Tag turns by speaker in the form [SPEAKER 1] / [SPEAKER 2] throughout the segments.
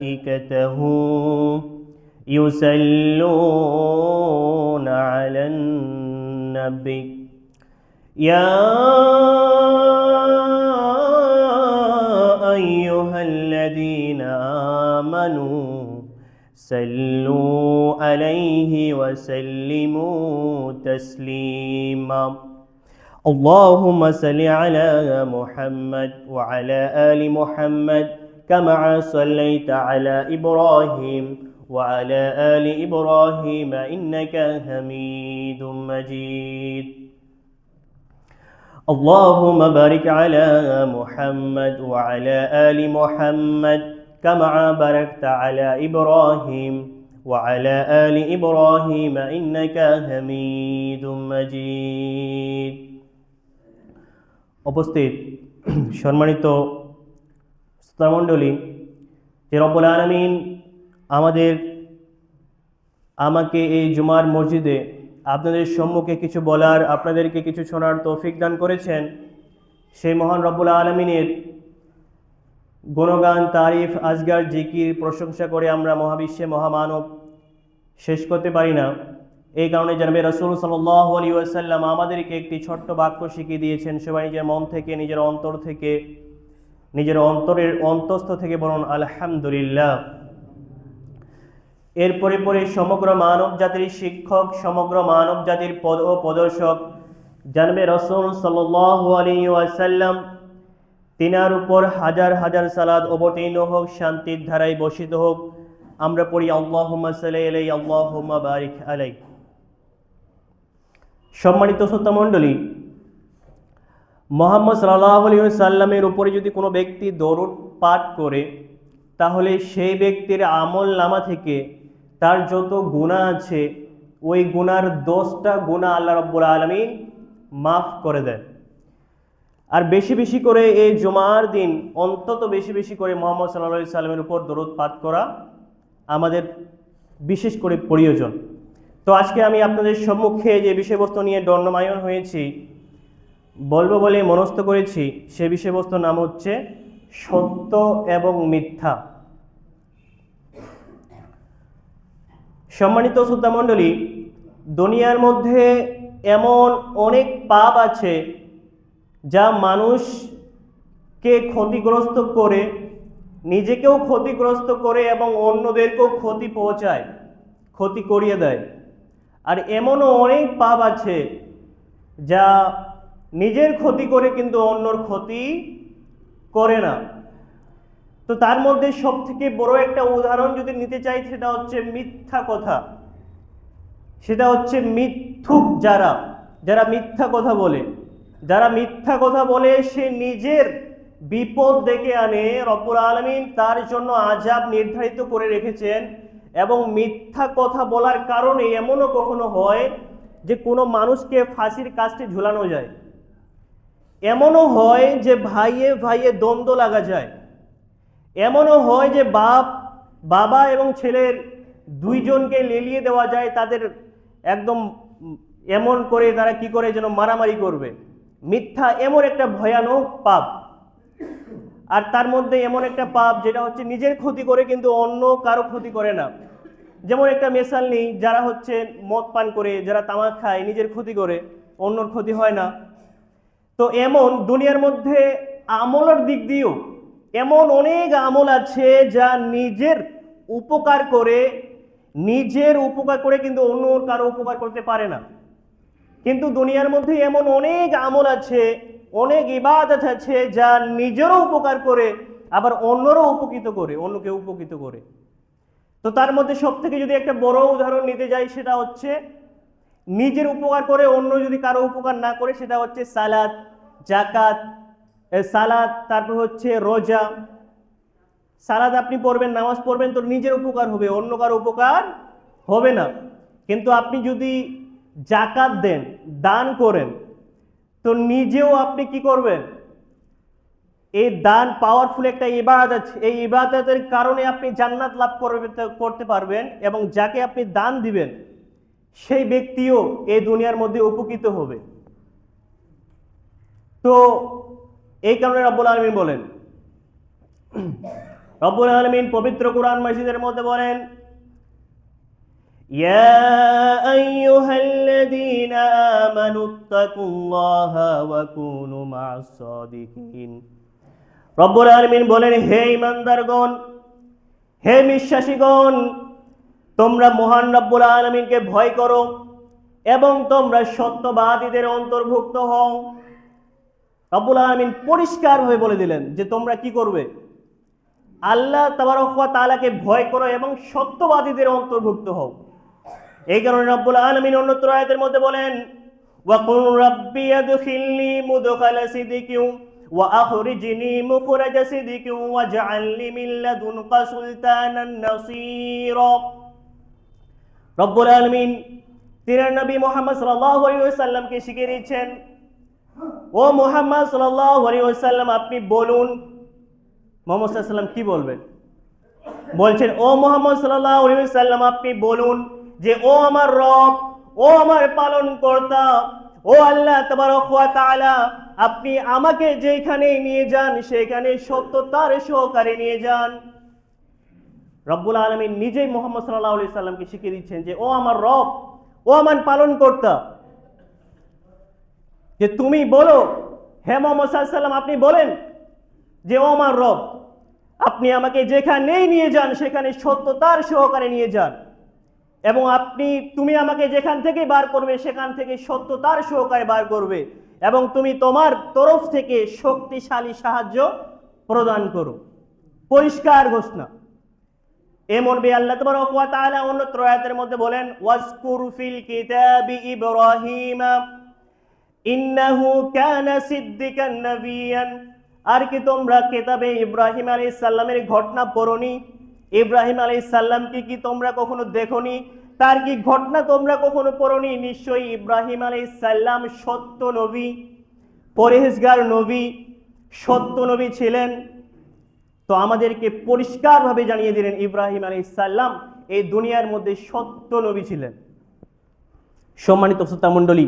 [SPEAKER 1] ملائكته يصلون على النبي يا أيها الذين آمنوا صلوا عليه وسلموا تسليما اللهم صل على محمد وعلى آل محمد كما صليت على إبراهيم وعلى آل إبراهيم إنك حميد مجيد اللهم بارك على محمد وعلى آل محمد كما باركت على إبراهيم وعلى آل إبراهيم إنك حميد مجيد উপস্থিত সম্মানিত শ্রোতামণ্ডলী, যে রব্বুল আলামিন আমাকে এই জুমার মসজিদে আপনাদের সম্মুখে কিছু বলার, আপনাদেরকে কিছু শোনার তৌফিক দান করেছেন, সেই মহান রব্বুল আলামিনের গুণগান, তারিফ, আজগার, জিকির, প্রশংসা করে আমরা মহাবিশ্বে মহামানব শেষ করতে পারি না। এই কারণে জনাবে রাসূল সাল্লাল্লাহু আলাইহি ওয়াসাল্লাম আমাদেরকে একটি ছোট্ট বাক্য শিখিয়ে দিয়েছেন। সবাই নিজের মন থেকে, নিজের অন্তর থেকে, নিজের অন্তরের অন্তস্থ থেকে বলুন আলহামদুলিল্লাহ। এরপরে পরে সমগ্র মানব জাতির শিক্ষক, সমগ্র মানব জাতির পদ ও প্রদর্শক জনাবে রাসূল সাল্লাল্লাহু আলাইহি ওয়াসাল্লাম, তিনার উপর হাজার হাজার সালাত অবতীর্ণ হোক, শান্তির ধারায় বর্ষিত হোক। আমরা পড়ি আল্লাহুম্মা সাল্লি আলাইহি আল্লাহুম্মা বারিক আলাইহি। সম্মানিত শ্রোতামণ্ডলী, মুহাম্মদ সাল্লাল্লাহু আলাইহি ওয়াসাল্লামের উপরে যদি কোনো ব্যক্তি দরুদ পাঠ করে, তাহলে সেই ব্যক্তির আমল নামা থেকে তার যত গুনাহ আছে ওই গুনার 10টা গুনাহ আল্লাহ রাব্বুল আলামিন মাফ করে দেন। আর বেশি বেশি করে এই জুমার দিন অন্তত বেশি বেশি করে মুহাম্মদ সাল্লাল্লাহু আলাইহি ওয়াসাল্লামের উপর দরুদ পাঠ করা আমাদের বিশেষ করে প্রয়োজন। তো আজকে আমি আপনাদের সম্মুখে যে বিষয়বস্তু নিয়ে দণ্ডায়মান হয়েছি, বলবো বলে মনস্থ করেছি, সে বিষয়বস্তুর নাম হচ্ছে সত্য এবং মিথ্যা। সম্মানিত শ্রোতামণ্ডলী, দুনিয়ার মধ্যে এমন অনেক পাপ আছে যা মানুষকে ক্ষতিগ্রস্ত করে, নিজেকেও ক্ষতিগ্রস্ত করে এবং অন্যদেরকেও ক্ষতি পৌঁছায়, ক্ষতি করিয়ে দেয়। আর এমনও অনেক পাপ আছে যা নিজের ক্ষতি করে কিন্তু অন্যর ক্ষতি করে না। তো তার মধ্যে সবথেকে বড় একটা উদাহরণ যদি নিতে চাই, সেটা হচ্ছে মিথ্যা কথা। সেটা হচ্ছে মিথ্যুক, যারা মিথ্যা কথা বলে। যারা মিথ্যা কথা বলে সে নিজের বিপদ ডেকে আনে। রব্বুল আলামিন তার জন্য আযাব নির্ধারিত করে রেখেছেন। এবং মিথ্যা কথা বলার কারণে এমনও কখনো হয় যে কোনো মানুষকে ফাঁসির কাস্টে ঝুলানো যায়। এমনও হয় যে ভাইয়ে ভাইয়ে দ্বন্দ্ব লাগা যায়। এমনও হয় যে বাবা এবং ছেলের দুইজনকে লেলিয়ে দেওয়া যায়, তাদের একদম এমন করে তারা কি করে যেন মারামারি করবে। মিথ্যা এমন একটা ভয়ানক পাপ। আর তার মধ্যে এমন একটা পাপ যেটা হচ্ছে নিজের ক্ষতি করে কিন্তু অন্য কারো ক্ষতি করে না। যেমন একটা মিসাল নেই, যারা হচ্ছে মদ পান করে, যারা তামাক খায়, নিজের ক্ষতি করে, অন্যর ক্ষতি হয় না। তো এমন দুনিয়ার মধ্যে আমলের দিক দিয়েও এমন অনেক আমল আছে যা নিজের উপকার করে কিন্তু অন্য কারো উপকার করতে পারে না। কিন্তু দুনিয়ার মধ্যে এমন অনেক আমল আছে, অনেক ইবাদত আছে যা নিজেরও উপকার করে, আবার অন্যকে উপকৃত করে। তো তার মধ্যে সব থেকে যদি একটা বড় উদাহরণ নিতে যাই, সেটা হচ্ছে নিজের উপকার করে অন্য যদি কারো উপকার না করে, সেটা হচ্ছে সালাত, যাকাত, তারপর হচ্ছে রোজা। সালাত আপনি পড়বেন, নামাজ পড়বেন, তো নিজের উপকার হবে, অন্য কারো উপকার হবে না। কিন্তু আপনি যদি যাকাত দেন, দান করেন, তো নিজেও আপনি কি করবেন? এই দান পাওয়ারফুল একটা ইবাদত। এই ইবাদতের কারণে আপনি জান্নাত লাভ করতে পারবেন, এবং যাকে আপনি দান দিবেন সেই ব্যক্তিও এই দুনিয়ার মধ্যে উপকৃত হবে। তো এই কারণে রব্বুল আলামিন বলেন, রব্বুল আলামিন পবিত্র কুরআন মাজিদের মধ্যে বলেন, ইয়া আইয়ুহাল্লাযীনা আমানুত্তাকুল্লাহা ওয়া কুনু মা'আস সাদিকিন। রব্বুল আলামিন বলেন, হে ঈমানদারগণ, হে বিশ্বাসীগণ, তোমরা মহান রব্বুল আলামিনকে ভয় করো এবং তোমরা সত্যবাদীদের অন্তর্ভুক্ত হও। রব্বুল আলামিন পরিষ্কারভাবে বলে দিলেন যে তোমরা কি করবে, আল্লাহ তাবারক ওয়া তাআলাকে ভয় করো এবং সত্যবাদীদের অন্তর্ভুক্ত হও। এই কারণে রব্বুল আলামিন অন্যত্র আয়াতের মধ্যে বলেন, ওয়া কুল রাব্বি আদখিলনি মুদখালা সিদকিন ওয়া আখরিজনি মুখরাজা সিদকিন ওয়াজআলনি মিন লাদুনকা সুলতানান নাসীরা। রব্বুল আলামিন তিনার নবী মুহাম্মদ সাল্লাল্লাহু আলাইহি ওয়াসাল্লামকে শিখিয়ে দিচ্ছেন, ও মুহাম্মদ সাল্লাল্লাহু আলাইহি ওয়াসাল্লাম আপনি বলুন। মুহাম্মদ সাল্লাল্লাহু আলাইহি ওয়াসাল্লাম কি বলবেন? বলছেন, ও মুহাম্মদ সাল্লাল্লাহু আলাইহি ওয়াসাল্লাম আপনি বলুন যে ও আমার রব, ও আমার পালনকর্তা, ও আল্লাহ তাবারক ওয়া তাআলা, আপনি আমাকে যেখানে নিয়ে যান সেখানে সত্যতার সহকারে নিয়ে যান। রব্বুল আলামিন নিজেই মুহাম্মদ সাল্লাল্লাহু আলাইহি ওয়াসাল্লামকে শিখিয়ে দিচ্ছেন যে ও আমার রব, ও আমার পালনকর্তা, যে তুমি বলো, হে মুহাম্মদ সাল্লাল্লাহু আলাইহি ওয়াসাল্লাম আপনি বলেন যে ও আমার রব, আপনি আমাকে যেখানেই নিয়ে যান সেখানে সত্যতার সহকারে নিয়ে যান এবং তুমি আমাকে যেখান থেকে বার করবে সেখান থেকে সত্যতার সহকারে বার করবে এবং তুমি তোমার তরফ থেকে শক্তিশালী সাহায্য প্রদান করো। পরিষ্কার ঘোষণা। এমন বে আল্লাহ তাবারক ওয়া তাআলা অন্যত্র আয়াতের মধ্যে বলেন, ওয়াজকুর ফিল কিতাবি ইব্রাহিম ইন্নাহু কানা সিদ্দিকান নাবিয়ান। আর কি তোমরা কিতাবে ইব্রাহিম আলাইহিস সালামের ঘটনা পড়োনি? ইব্রাহিম আলাইহিস সালামকে কি তোমরা কখনো দেখোনি? তার কি ঘটনা তোমরা কখনো পড়োনি? নিশ্চয়ই ইব্রাহিম আলাইহিস সালাম সত্য নবী, পরহেজগার নবী, সত্য নবী ছিলেন। তো আমাদেরকে পরিষ্কারভাবে জানিয়ে দিলেন ইব্রাহিম আলাইহিস সালাম এই দুনিয়ার মধ্যে সত্য নবী ছিলেন। সম্মানিত শ্রোতা মণ্ডলী,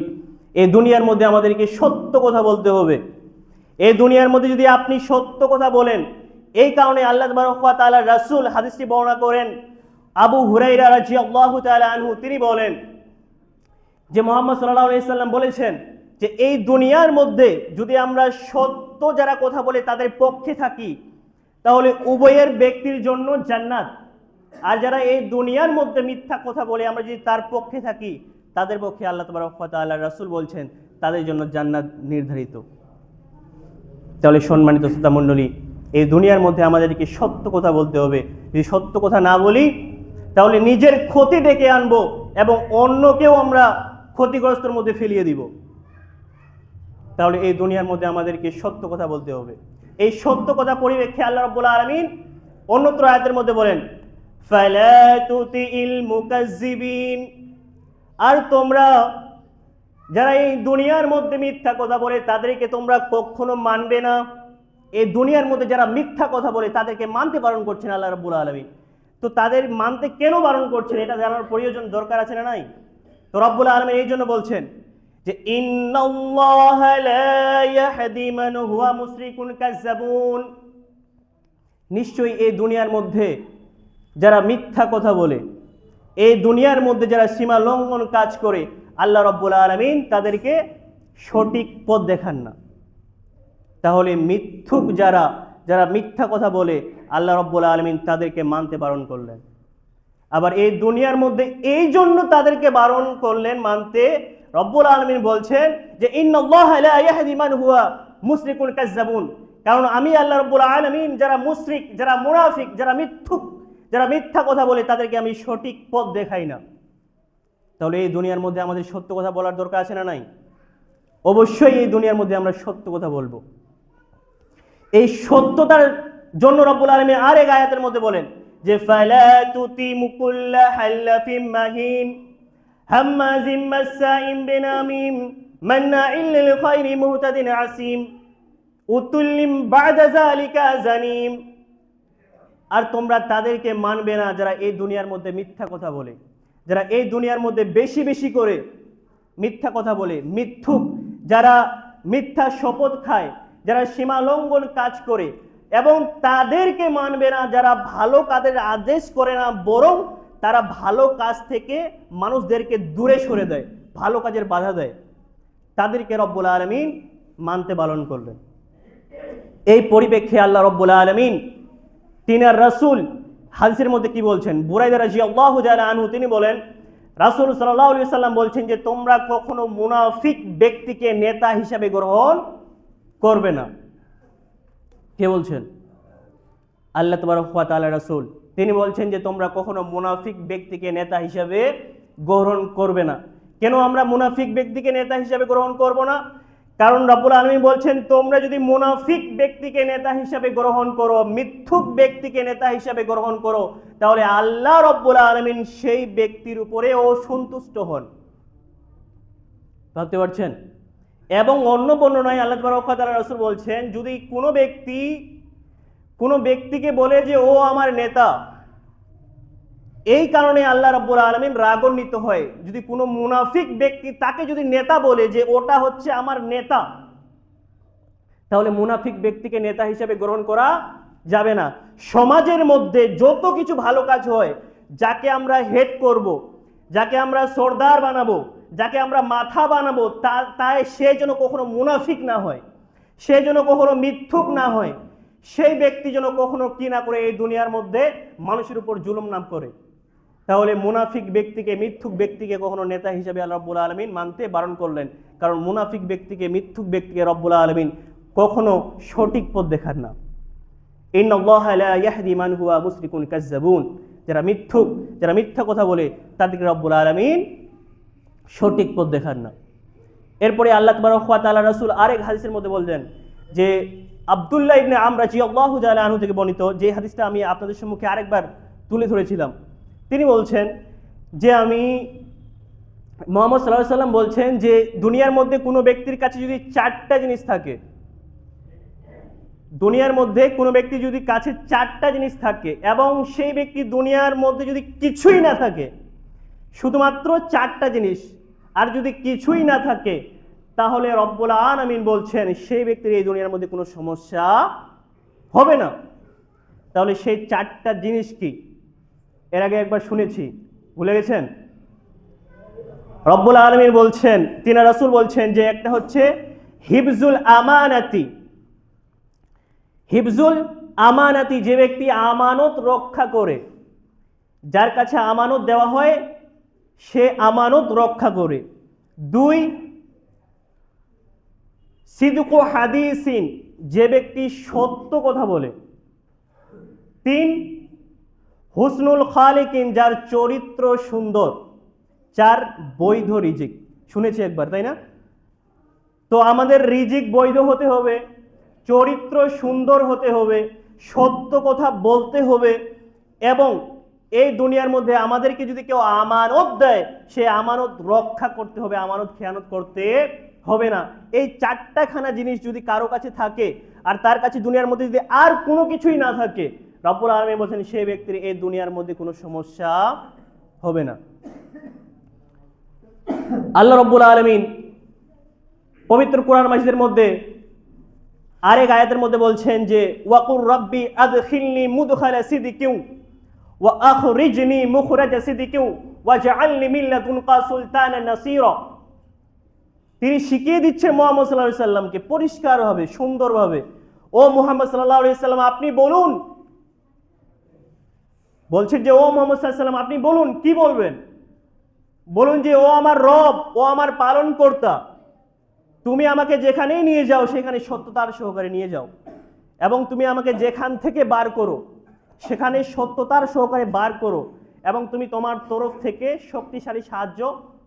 [SPEAKER 1] এই দুনিয়ার মধ্যে আমাদেরকে সত্য কথা বলতে হবে। এই দুনিয়ার মধ্যে যদি আপনি সত্য কথা বলেন, এই কারণে আল্লাহ তাবারক ওয়া তাআলার রাসূল হাদিসটি বর্ণনা করেন, আবু হুরায়রা রাদিয়াল্লাহু তাআলা আনহু তিনি বলেন যে মুহাম্মদ সাল্লাল্লাহু আলাইহি সাল্লাম বলেছেন যে এই দুনিয়ার মধ্যে যদি আমরা সত্য যারা কথা বলে তাদের পক্ষে থাকি তাহলে উভয়ের ব্যক্তির জন্য জান্নাত, আর যারা এই দুনিয়ার মধ্যে মিথ্যা কথা বলে আমরা যদি তার পক্ষে থাকি তাদের পক্ষে আল্লাহ তাবারক ওয়া তাআলার রাসূল বলছেন তাদের জন্য জান্নাত নির্ধারিত। তাহলে সম্মানিত শ্রোতা মণ্ডলী, এই দুনিয়ার মধ্যে আমাদেরকে সত্য কথা বলতে হবে। যদি সত্য কথা না বলি তাহলে নিজের ক্ষতি ডেকে আনবো এবং অন্যকেও আমরা ক্ষতিগ্রস্তের মধ্যে ফেলিয়ে দিব। তাহলে এই দুনিয়ার মধ্যে আমাদেরকে সত্য কথা বলতে হবে। এই সত্য কথা পরিপ্রেক্ষে আল্লাহ রাব্বুল আলামিন অন্যত্র আয়াতের মধ্যে বলেন, ফালা তুতিল মুকাজ্জিবিন। আর তোমরা যারা এই দুনিয়ার মধ্যে মিথ্যা কথা বলে তাদেরকে তোমরা কখনো মানবে না। এই দুনিয়ার মধ্যে যারা মিথ্যা কথা বলে তাদেরকে মানতে বারণ করছেন আল্লাহ রাব্বুল আলামিন। তো তাদের মানতে কেন বারণ করছেন এটা জানার প্রয়োজন দরকার আছে না নাই? তো রব্বুল আলামিন এই জন্য বলছেন যে ইন্নাল্লাহা লা ইয়াহদি মান হুয়া মুশরিকুন কাজ্জাবুন। নিশ্চয়ই এই দুনিয়ার মধ্যে যারা মিথ্যা কথা বলে, এই দুনিয়ার মধ্যে যারা সীমা লঙ্ঘন কাজ করে, আল্লাহ রাব্বুল আলামিন তাদেরকে সঠিক পথ দেখান না। তাহলে মিথ্যুক যারা মিথ্যা কথা বলে আল্লাহ রাব্বুল আলামিন তাদেরকে মানতে বারণ করলেন। আবার এই দুনিয়ার মধ্যে এই জন্য তাদেরকে বারণ করলেন মানতে, রব্বুল আলামিন বলছেন যে ইন্নাল্লাহা লা ইয়াহদি মান হুয়া মুশরিকুন কাজ্জাবুন। কারণ আমি আল্লাহ রাব্বুল আলামিন যারা মুশরিক, যারা মুনাফিক, যারা মিথ্যুক, যারা মিথ্যা কথা বলে তাদেরকে আমি সঠিক পথ দেখাই না। তাহলে এই দুনিয়ার মধ্যে আমাদের সত্য কথা বলার দরকার আছে না নাই? অবশ্যই এই দুনিয়ার মধ্যে আমরা সত্য কথা বলবো। এই সত্যতার জন্য রব্বুল আলামিন আরেক আয়াতের মধ্যে বলেন যে ফালা তুতিমু কুল্লা হাল্লাফিম মাহিন হাম্মাজিম মাসসাইম বিনামিম মান্নাইল লিল খায়রি মুহতাদিন আসিম উতুল্লিম বাদা যালিকা জানিম। আর তোমরা তাদেরকে মানবে না যারা এই দুনিয়ার মধ্যে মিথ্যা কথা বলে, যারা এই দুনিয়ার মধ্যে বেশি বেশি করে মিথ্যা কথা বলে, মিথ্যুক, যারা মিথ্যা শপথ খায়, যারা সীমা লঙ্ঘন কাজ করে এবং তাদেরকে মানবে না যারা ভালো কাজের আদেশ করে না, বরং তারা ভালো কাজ থেকে মানুষদেরকে দূরে সরে দেয়, ভালো কাজের বাধা দেয়, তাদেরকে রব্বুল আলামিন মানতে বারণ করলেন। এই পরিপ্রেক্ষে আল্লাহ রব্বুল আলামিন তিনার রাসূল হাদিসের মধ্যে কি বলছেন? বুরাইদা রাদিয়াল্লাহু তাআলা আনহু তিনি বলেন, রাসূল সাল্লাল্লাহু আলাইহি ওয়াসাল্লাম বলছেন যে তোমরা কখনো মুনাফিক ব্যক্তিকে নেতা হিসাবে গ্রহণ করবে না। কে বলছেন? আল্লাহ তাবারক ওয়া তাআলা রাসূল তিনি বলছেন যে তোমরা কখনো মুনাফিক ব্যক্তিকে নেতা হিসাবে গ্রহণ করবে না। কেন আমরা মুনাফিক ব্যক্তিকে নেতা হিসাবে গ্রহণ করব না? কারণ রব্বুল আলামিন বলছেন তোমরা যদি মুনাফিক ব্যক্তিকে নেতা হিসাবে গ্রহণ করো, মিথ্যুক ব্যক্তিকে নেতা হিসাবে গ্রহণ করো, তাহলে আল্লাহ রব্বুল আলামিন সেই ব্যক্তির উপরে অসন্তুষ্ট হন। ভাবতে পারছেন? এবং অন্য বর্ণনায় আল্লাহ তাবারক ওয়া তাআলা রাসূল বলছেন যদি কোনো ব্যক্তিকে বলে যে ও আমার নেতা, এই কারণে আল্লাহ রাব্বুল আলামিন রাগান্বিত হয়। যদি কোনো মুনাফিক ব্যক্তি তাকে যদি নেতা বলে যে ওটা হচ্ছে আমার নেতা, তাহলে মুনাফিক ব্যক্তিকে নেতা হিসেবে গ্রহণ করা যাবে না। সমাজের মধ্যে যত কিছু ভালো কাজ হয়, যাকে আমরা হেড করব, যাকে আমরা সর্দার বানাবো, যাকে আমরা মাথা বানাবো, তাই সে যেন কখনো মুনাফিক না হয়, সে যেন কখনো মিথ্যুক না হয়, সেই ব্যক্তি যেন কখনো কি না করে এই দুনিয়ার মধ্যে মানুষের উপর জুলুম না করে। তাহলে মুনাফিক ব্যক্তিকে, মিথ্যুক ব্যক্তিকে কখনো নেতা হিসেবে আল্লাহ রাব্বুল আলামিন মানতে বারণ করলেন। কারণ মুনাফিক ব্যক্তিকে, মিথ্যুক ব্যক্তিকে রব্বুল আলামিন কখনো সঠিক পথ দেখান না। ইন্নাল্লাহা লা ইয়াহদি মান হুয়া মুশরিকুন কাজ্জাবুন, যারা মিথ্যুক, যারা মিথ্যা কথা বলে, তাদেরকে রব্বুল আলামিন সঠিক পথ দেখান না। এরপরে আল্লাহ তাবারক ওয়া তাআলা রাসূল আরেক হাদিসের মধ্যে বললেন যে আব্দুল্লাহ ইবনে আমর রাদিয়াল্লাহু তাআলা আনহু থেকে বর্ণিত, যে হাদিসটা আমি আপনাদের সম্মুখে আরেকবার তুলে ধরেছিলাম, তিনি বলছেন যে মুহাম্মদ সাল্লাল্লাহু আলাইহি সাল্লাম বলছেন যে দুনিয়ার মধ্যে কোনো ব্যক্তির কাছে যদি চারটা জিনিস থাকে, দুনিয়ার মধ্যে কোনো ব্যক্তি যদি কাছে চারটা জিনিস থাকে এবং সেই ব্যক্তি দুনিয়ার মধ্যে যদি কিছুই না থাকে, শুধুমাত্র চারটা জিনিস, আর যদি কিছুই না থাকে, তাহলে রব্বুল আলামিন বলছেন সেই ব্যক্তির এই দুনিয়ার মধ্যে কোনো সমস্যা হবে না। তাহলে সেই চারটা জিনিস কি? এর আগে একবার শুনেছি, ভুলে গেছেন? রব্বুল আলামিন বলছেন, তিনার রাসূল বলছেন যে একটা হচ্ছে হিফজুল আমানাতি। হিফজুল আমানাতি, যে ব্যক্তি আমানত রক্ষা করে, যার কাছে আমানত দেওয়া হয় সে আমানত রক্ষা করে। 2, সিদকু হাদিসিন, যে ব্যক্তি সত্য কথা বলে। 3, হুসনুল খালিকিন, যার চরিত্র সুন্দর। 4, বৈধ রিজিক। শুনেছি একবার, তাই না? তো আমাদের রিজিক বৈধ হতে হবে, চরিত্র সুন্দর হতে হবে, সত্য কথা বলতে হবে, এবং এই দুনিয়ার মধ্যে আমাদেরকে যদি কেউ আমানত দেয়, সে আমানত রক্ষা করতে হবে, আমানত খেয়ানত করতে হবে না। এই চারটাখানা জিনিস যদি কারো কাছে থাকে, আর তার কাছে দুনিয়ার মধ্যে যদি আর কোনো কিছুই না থাকে, রব্বুল আলামিন বলেন সেই ব্যক্তির এই দুনিয়ার মধ্যে কোনো সমস্যা হবে না। আল্লাহ রব্বুল আলামিন পবিত্র কোরআন মাজিদের মধ্যে আরেক আয়াতের মধ্যে বলছেন যে ওয়াকুর রাব্বি আদখিলনি মুদখালা সিদকিউ ওয়া আখরিজনি মুখরাজা সিদকিউ ওয়াজআলনি মিন লাদুনকা সুলতানান নাসীরা। তিনি শিখিয়ে দিচ্ছে মুহাম্মদ সাল্লাল্লাহু আলাইহি সাল্লামকে পরিষ্কারভাবে, সুন্দরভাবে, ও মুহাম্মদ সাল্লাল্লাহু আলাইহি সাল্লাম আপনি বলুন, বলছেন যে ও মুহাম্মদ সাল্লাল্লাহু আলাইহি সাল্লাম আপনি বলুন, কি বলবেন? বলুন যে ও আমার রব, ও আমার পালনকর্তা, তুমি আমাকে যেখানেই নিয়ে যাও সেখানে সত্যতার সহকারে নিয়ে যাও, এবং তুমি আমাকে যেখান থেকে বার করো সেখানে সত্যতার সহকারে বার করো, এবং তুমি তোমার তরফ থেকে শক্তিশালী সাহায্য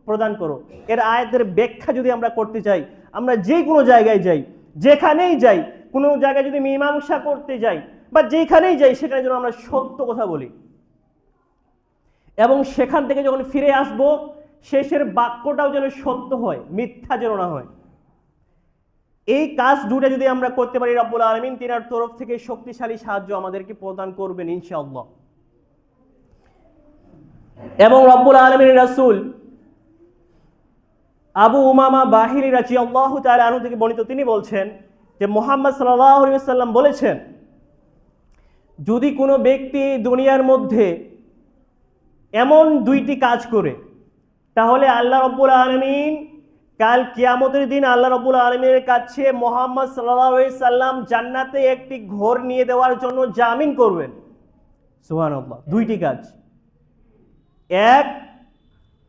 [SPEAKER 1] প্রদান করো। এর আয়াতের ব্যাখ্যা যদি আমরা করতে চাই, আমরা যে কোনো জায়গায় যাই, যেখানেই যাই, কোনো জায়গায় যদি মীমাংসা করতে যাই বা যেখানেই যাই, সেখানে যেন আমরা সত্য কথা বলি, এবং সেখান থেকে যখন ফিরে আসব শেষের বাক্যটাও যেন সত্য হয়, মিথ্যা যেন না হয়। এই কাজ দুটো যদি আমরা করতে পারি, রব্বুল আলামিন তিনার তরফ থেকে শক্তিশালী সাহায্য আমাদেরকে প্রদান করবেন ইনশাআল্লাহ। এবং রব্বুল আলামিনের রাসূল আবু উমামা বাহিলি রাদিয়াল্লাহু তাআলা আনহু থেকে বর্ণিত, তিনি বলছেন যে মুহাম্মদ সাল্লাল্লাহু আলাইহি ওয়াসাল্লাম বলেছেন যদি কোনো ব্যক্তি দুনিয়ার মধ্যে এমন দুইটি কাজ করে, তাহলে আল্লাহ রাব্বুল আলামিন কাল কিয়ামতের দিন আল্লাহ রাব্বুল আলামিনের কাছে মুহাম্মদ সাল্লাল্লাহু আলাইহি সাল্লাম জান্নাতে একটি ঘর নিয়ে দেওয়ার জন্য জামিন করবেন। সুবহানাল্লাহ। দুইটি কাজ। এক,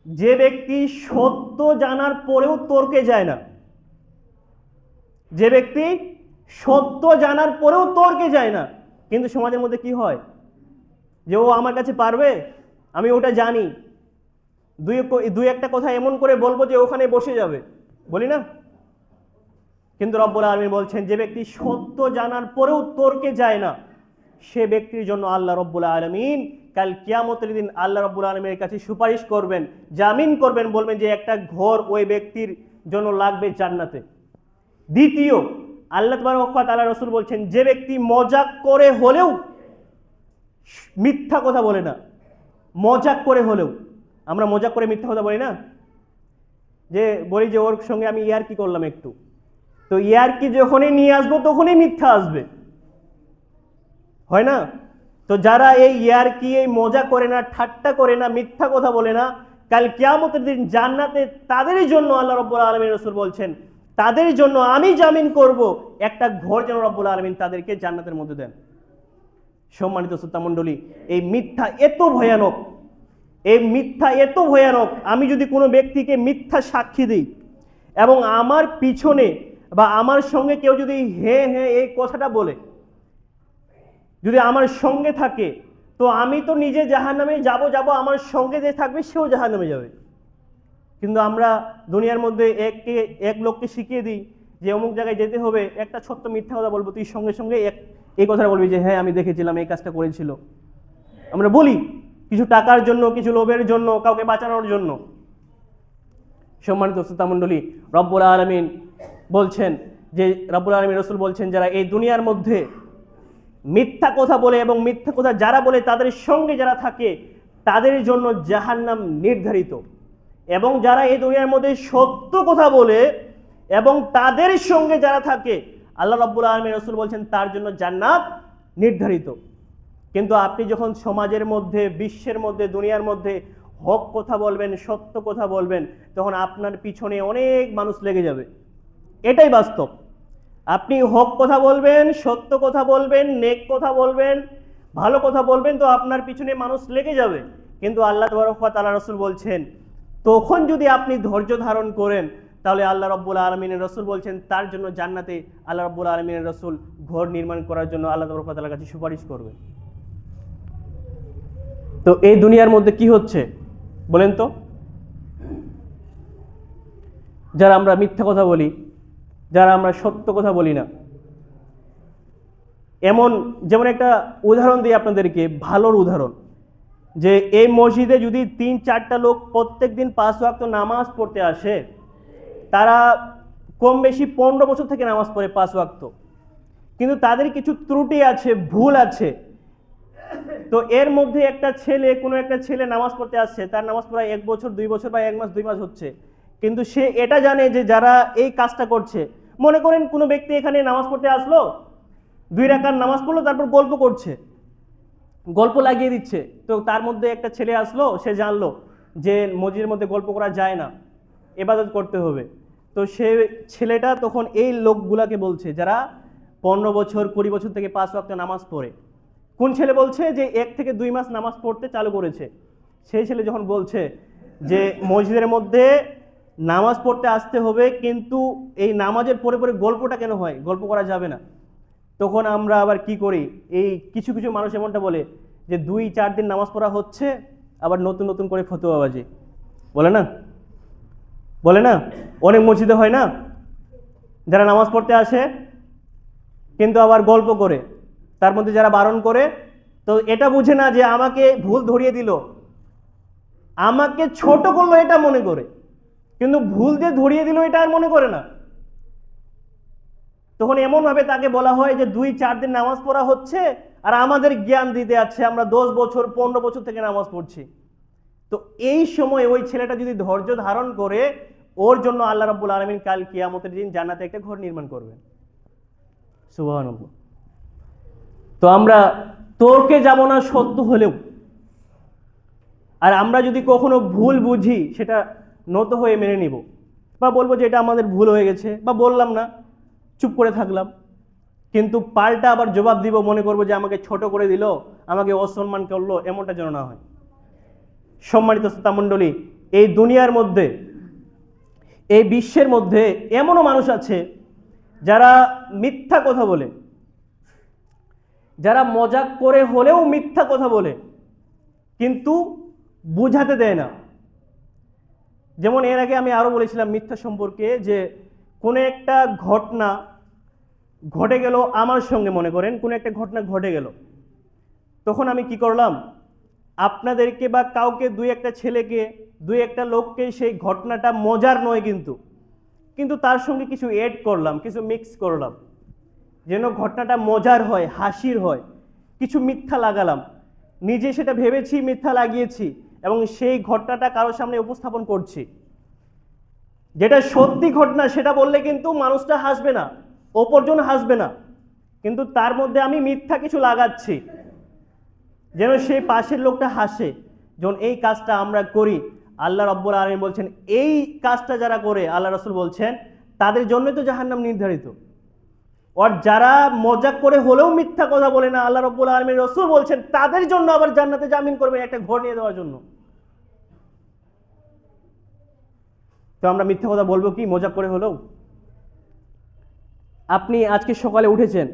[SPEAKER 1] যে ব্যক্তি সত্য জানার পরেও তর্কে যায় না, যে ব্যক্তি সত্য জানার পরেও তর্কে যায় না। কিন্তু সমাজের মধ্যে কি হয়, যে ও আমার কাছে পারবে, আমি ওটা জানি, দুই একটা কথা এমন করে বলবো যে ওখানে বসে যাবে, বলি না? কিন্তু রব্বুল আলামিন বলছেন, যে ব্যক্তি সত্য জানার পরেও তর্কে যায় না, সে ব্যক্তির জন্য আল্লাহ রব্বুল আলামিন কাল কিয়ামতের দিন আল্লাহ রব্বুল আলামিনের কাছে সুপারিশ করবেন, জামিন করবেন, বলবেন যে একটা ঘর ওই ব্যক্তির জন্য লাগবে জান্নাতে। দ্বিতীয়, আল্লাহ তাবারক ওয়া তাআলা রাসূল বলছেন, যে ব্যক্তি মজাক করে হলেও মিথ্যা কথা বলে না, মজাক করে হলেও, আমরা মজাক করে মিথ্যা কথা বলি না, যে বলি যে ওর সঙ্গে আমি ইয়ারকি করলাম একটু, তো ইয়ারকি যখনই নিয়ে আসবো তখনই মিথ্যা আসবে, হয় না? তো যারা এই ইয়ারকি, এই মজা করে না, ঠাট্টা করে না, মিথ্যা কথা বলে না, কাল কিয়ামতের দিন জান্নাতে তাদেরই জন্য আল্লাহ রাব্বুল আলামিন রাসূল বলছেন, তাদের জন্য আমি জামিন করব একটা ঘর যেন রাব্বুল আলামিন তাদেরকে জান্নাতের মধ্যে দেন। সম্মানিত শ্রোতা মণ্ডলী, এই মিথ্যা এত ভয়ানক, এই মিথ্যা এত ভয়ানক, আমি যদি কোনো ব্যক্তিকে মিথ্যা সাক্ষী দিই এবং আমার পিছনে বা আমার সঙ্গে কেউ যদি হ্যাঁ হ্যাঁ এই কথাটা বলে, যদি আমার সঙ্গে থাকে, তো আমি তো নিজে জাহান্নামে যাব, আমার সঙ্গে যে থাকবে সেও জাহান্নামে যাবে। কিন্তু আমরা দুনিয়ার মধ্যে এক লোককে শিখিয়ে দিই যে অমুক জায়গায় যেতে হবে, একটা ছোট্ট মিথ্যা কথা বলবো, তুই সঙ্গে সঙ্গে এই কথাটা বলবি যে হ্যাঁ আমি দেখেছিলাম, এই কাজটা করেছিল। আমরা বলি কিছু টাকার জন্য, কিছু লোভের জন্য, কাউকে বাঁচানোর জন্য। সম্মানিত শ্রোতা মণ্ডলী, রব্বুল আলামিন বলছেন, যে রব্বুল আলামিন রাসূল বলছেন, যারা এই দুনিয়ার মধ্যে মিথ্যা কথা বলে এবং মিথ্যা কথা যারা বলে তাদের সঙ্গে যারা থাকে, তাদের জন্য জাহান্নাম নির্ধারিত। এবং যারা এই দুনিয়ার মধ্যে সত্য কথা বলে এবং তাদের সঙ্গে যারা থাকে, আল্লাহ রাব্বুল আলামিন রাসূল বলছেন তার জন্য জান্নাত নির্ধারিত। কিন্তু আপনি যখন সমাজের মধ্যে, বিশ্বের মধ্যে, দুনিয়ার মধ্যে হক কথা বলবেন, সত্য কথা বলবেন, তখন আপনার পিছনে অনেক মানুষ লেগে যাবে। এটাই বাস্তব। আপনি হক কথা বলবেন, সত্য কথা বলবেন, নেক কথা বলবেন, ভালো কথা বলবেন, তো আপনার পিছনে মানুষ লেগে যাবে। কিন্তু আল্লাহ তাবারক ওয়া তাআলা রাসূল বলছেন, তখন যদি আপনি ধৈর্য ধারণ করেন, তাহলে আল্লাহ রাব্বুল আলামিনের রাসূল বলছেন তার জন্য জান্নাতে আল্লাহ রাব্বুল আলামিনের রাসূল ঘর নির্মাণ করার জন্য আল্লাহ তাবারক ওয়া তাআলার কাছে সুপারিশ করবে। তো এই দুনিয়ার মধ্যে কি হচ্ছে বলেন তো? যারা আমরা মিথ্যা কথা বলি, যারা আমরা সত্য কথা বলি না, এমন, যেমন একটা উদাহরণ দিই আপনাদেরকে, ভালোর উদাহরণ, যে এই মসজিদে যদি 3-4টা লোক প্রত্যেক দিন 5 ওয়াক্ত নামাজ পড়তে আসে, তারা কম বেশি 15 বছর থেকে নামাজ পড়ে 5 ওয়াক্ত, কিন্তু তাদের কিছু ত্রুটি আছে, ভুল আছে। তো এর মধ্যে একটা ছেলে, কোনো একটা ছেলে নামাজ পড়তে আসছে, তার নামাজ পড়া 1 বছর 2 বছর বা 1 মাস 2 মাস হচ্ছে, কিন্তু সে এটা জানে যে যারা এই কাজটা করছে, মনে করেন কোনো ব্যক্তি এখানে নামাজ পড়তে আসলো, 2 রাকাত নামাজ পড়লো, তারপর গল্প করছে, গল্প লাগিয়ে দিচ্ছে। তো তার মধ্যে একটা ছেলে আসলো, সে জানলো যে মসজিদের মধ্যে গল্প করা যায় না, ইবাদত করতে হবে। তো সে ছেলেটা তখন এই লোকগুলাকে বলছে, যারা 15 বছর 20 বছর থেকে 5 ওয়াক্ত নামাজ পড়ে, কোন ছেলে বলছে যে 1 থেকে 2 মাস নামাজ পড়তে চালু করেছে, সেই ছেলে যখন বলছে যে মসজিদের মধ্যে নামাজ পড়তে আসতে হবে, কিন্তু এই নামাজের পরে পরে গল্পটা কেন হয়, গল্প করা যাবে না, তখন আমরা আবার কি করি, এই কিছু কিছু মানুষ এমনটা বলে যে 2-4 দিন নামাজ পড়া হচ্ছে, আবার নতুন নতুন করে ফতোয়াবাজি বলে না, বলে না, অনেক মসজিদে হয় না, যারা নামাজ পড়তে আসে কিন্তু আবার গল্প করে, তার মধ্যে যারা বারণ করে, তো এটা বুঝে না যে আমাকে ভুল ধরিয়ে দিল, আমাকে ছোট করলো এটা মনে করে, কিন্তু ভুল যে ধরিয়ে দিল এটা আর মনে করে না। তখন এমনভাবে তাকে বলা হয় যে 2-4 দিন নামাজ পড়া হচ্ছে আর আমাদের জ্ঞান দিতে আছে, আমরা 10 বছর 15 বছর থেকে নামাজ পড়ছি। তো এই সময় ওই ছেলেটা যদি ধৈর্য ধারণ করে, ওর জন্য আল্লাহ রাব্বুল আলামিন কাল কিয়ামতের দিন জান্নাতে একটা ঘর নির্মাণ করবেন। সুবহানাল্লাহ। তো আমরা তর্কে যাব না সত্য হলেও। আর আমরা যদি কখনো ভুল বুঝি সেটা নত হয়ে মেনে নিব, বা বলবো যে এটা আমাদের ভুল হয়ে গেছে, বা বললাম না, চুপ করে থাকলাম। কিন্তু পাল্টা আবার জবাব দিব, মনে করবো যে আমাকে ছোট করে দিল, আমাকে অসম্মান করলো, এমনটা যেন না হয়। সম্মানিত শ্রোতামণ্ডলী, এই দুনিয়ার মধ্যে, এই বিশ্বের মধ্যে এমনও মানুষ আছে যারা মিথ্যা কথা বলে, যারা মজাক করে হলেও মিথ্যা কথা বলে, কিন্তু বুঝাতে দেয় না। যেমন এর আগে আমি আরো বলেছিলাম মিথ্যা সম্পর্কে, যে কোনো একটা ঘটনা ঘটে গেল আমার সঙ্গে, মনে করেন কোনো একটা ঘটনা ঘটে গেল, তখন আমি কি করলাম, আপনাদেরকে বা কাউকে, দুই একটা ছেলেকে, দুই একটা লোককে সেই ঘটনাটা মজার নয় কিন্তু তার সঙ্গে কিছু এড করলাম, কিছু মিক্স করলাম, যেন ঘটনাটা মজার হয়, হাসির হয়। কিছু মিথ্যা লাগালাম, নিজে সেটা ভেবেছি, মিথ্যা লাগিয়েছি, এবং সেই ঘটনাটা কারোর সামনে উপস্থাপন করছি। যেটা সত্যি ঘটনা সেটা বললে কিন্তু মানুষটা হাসবে না, অপরজন হাসবে না, কিন্তু তার মধ্যে আমি মিথ্যা কিছু লাগাচ্ছি যেন সেই পাশের লোকটা হাসে। যখন এই কাজটা আমরা করি, আল্লাহ রাব্বুল আলামিন বলছেন এই কাজটা যারা করে, আল্লাহ রাসূল বলছেন তাদের জন্যই তো জাহান্নাম নির্ধারিত। আর যারা মজাক করে হলেও মিথ্যা কথা বলে না, আল্লাহ রাব্বুল আলামিন, রাসূল বলছেন তাদের জন্য আবার জান্নাতে জামিন করবেন একটা ঘর নিয়ে দেওয়ার জন্য। তো আমরা মিথ্যা কথা বলবো কি মজাক করে হলেও? আপনি আজকে সকালে উঠেছেন,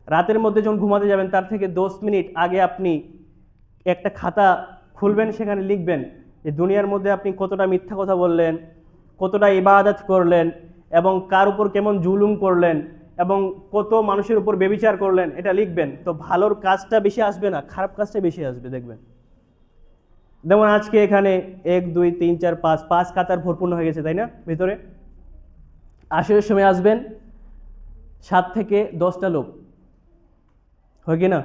[SPEAKER 1] রাতের মধ্যে যখন ঘুমাতে যাবেন তার থেকে 10 মিনিট আগে আপনি একটা খাতা খুলবেন, সেখানে লিখবেন যে দুনিয়ার মধ্যে আপনি কতটা মিথ্যা কথা বললেন, কতটা ইবাদত করলেন, এবং কার উপর কেমন জুলুম করলেন, এবং কত মানুষের উপর ব্যভিচার করলেন, এটা লিখবেন। তো ভালোর কাজটা বেশি আসবে না, খারাপ কাজটা বেশি আসবে, দেখবেন। যেমন আজকে এখানে 1 2 3 4 5 5 কাতার ভরপূর্ণ হয়ে গেছে, তাই না? ভিতরে আসরের সময় আসবেন 7 থেকে 10টা লোক, হয় কি না?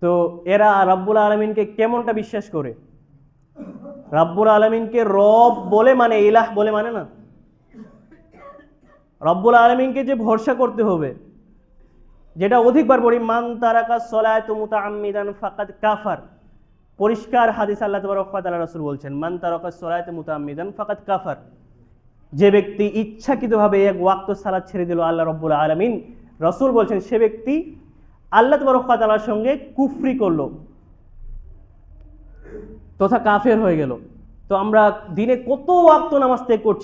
[SPEAKER 1] তো এরা রাব্বুল আলামিনকে কেমনটা বিশ্বাস করে? রাব্বুল আলামিনকে রব বলে মানে, ইলাহ বলে মানে না। রব্বুল আলামিনকে যে ভরসা করতে হবে, যেটা অধিকবার পড়ি, মান তারাকা সলাত মুতাআম্মিদান ফাকাদ কাফার। পরিষ্কার হাদিস, আল্লাহ তাবারক ওয়া তাআলা, রাসূল বলছেন মান তারাকা সলাত মুতাআম্মিদান ফাকাদ কাফার। যে ব্যক্তি ইচ্ছাকৃতভাবে এক ওয়াক্ত সালাত ছেড়ে দিল, আল্লাহ রাব্বুল আলামিন, রাসূল বলছেন সে ব্যক্তি আল্লাহ তাবারক ওয়া তাআলার সঙ্গে কুফরি করলো তথা কাফের হয়ে গেল। তো আমরা দিনে কত ওয়াক্ত নামাজ ত্যাগ করছি।